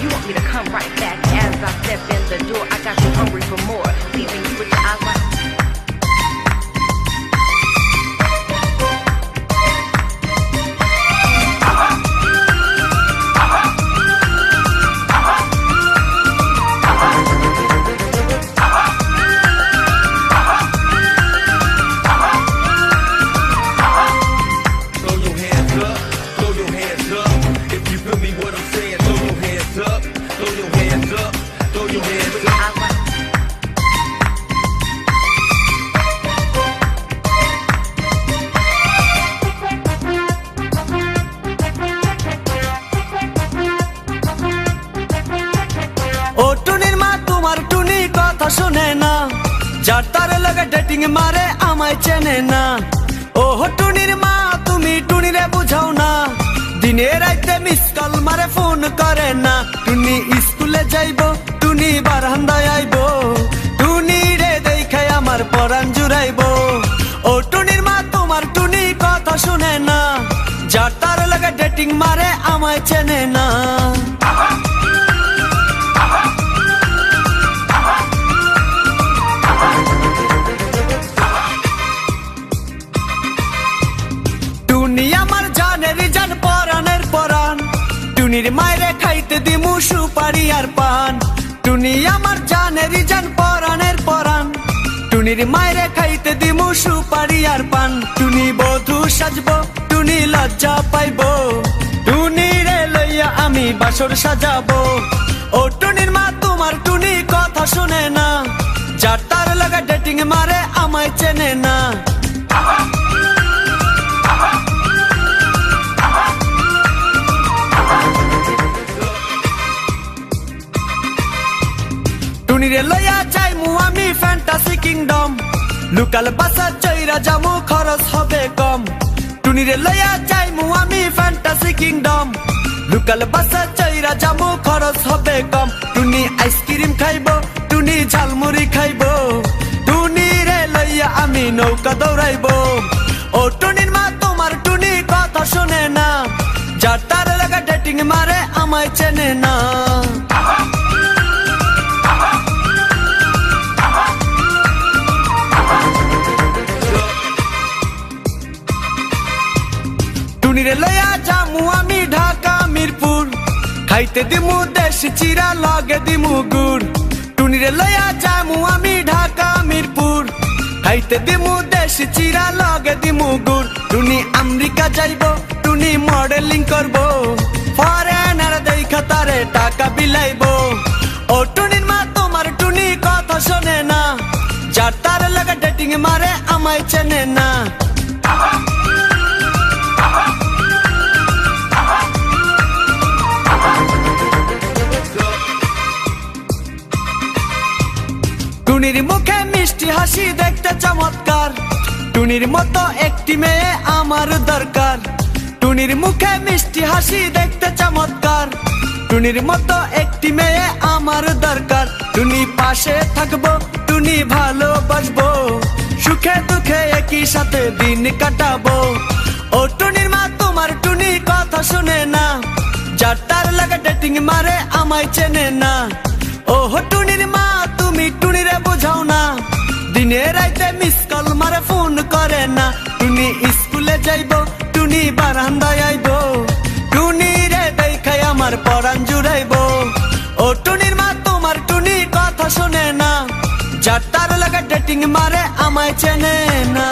You want me to come right back as I step in the door. I got you hungry for more, leaving you with your eyes wide. ও টুনির মা তোমার টুনি কথা শুনে না, যার তার লগে ডেটিং মারে আমায় চেনে না। ও টুনির মা তুমি টুনিরে বুঝাও না, দিনে রাইতে মিস কল মারে ফোন করে না। টুনি স্কুলে যাইব, টুনি বারান্দায় আইব, টুনি রে দেখে আমার পরাণ জুড়াইব। ও টুনির মা তোমার টুনি কথা শুনে না, যার তার লগে ডেটিং মারে আমায় চেনে না। টুনি আমার জানের জান পরাণের পরাণ, টুনির মায়েরে খাইতে দিমু সুপারি আর পান। টুনি আমার জানের জান পরাণের পরাণ, টুনির মায়েরে খাইতে দিমু সুপারি আর পান। টুনি বধূ সাজবো, টুনি লজ্জা পাইব, টুনি রে লইয়া আমি বাসর সাজাবো। ও টুনির মা তোমার টুনি কথা শুনে না, যার তার লাগা ডেটিং মারে আমায় চেনে না। টুনিরে লইয়া যাইমু আমি ফ্যান্টাসি কিংডম, লোকাল বাসা চইরা যামু খরচ হবে কম। টুনিরে লইয়া যাইমু আমি ফ্যান্টাসি কিংডম, লোকাল বাসা চইরা যামু খরচ হবে কম। টুনি আইসক্রিম খাইব, টুনি ঝালমুড়ি খাইব, টুনি রে লইয়া আমি নৌকা দৌড়াইব। ও টুনির মা তোমার টুনি কথা শুনে না, যার তার লাগা ডেটিং মারে আমায় চেনে না। টুনিরে লইয়া যামু আমি ঢাকা মিরপুর, খাইতে দিমু দেশি চিরা লগে দিমু গুড়। টুনিরে লইয়া যামু আমি ঢাকা মিরপুর, খাইতে দিমু দেশি চিরা লগে দিমু গুড়। টুনি আমেরিকা যাইব, টুনি মডেলিং করব, ফরেনার দেখা তারে টাকা বিলাইব। ও টুনির মা তোমার টুনি কথা শোনে না, যার তার লাগা ডেটিং মারে আমায় চেনে না। টুনির মুখে মিষ্টি হাসি দেখতে চমৎকার, টুনির মতো একটি মেয়ে আমার দরকার। টুনির মুখে মিষ্টি হাসি দেখতে চমৎকার, টুনির মতো একটি মেয়ে আমার দরকার। টুনি পাশে থাকবো, টুনি ভালোবাসবো, সুখে দুঃখে একই সাথে দিন কাটাবো। ও টুনির মা তোমার টুনি কথা শুনে না, যার তার লাগা ডেটিং মারে আমায় চেনে না। ও টুনির মা তুমি টুনিরে বুঝাও না, দিনে রাইতে মিস কল মারে ফোন করে না। টুনি স্কুলে যাইব, টুনি বারান্দায় আইব, টুনি রে দেখাই আমার পরাণ জুড়াইব। ও টুনির মা তোমার টুনি কথা শোনে না, যার তার লাগা ডেটিং মারে আমায় চেনে না।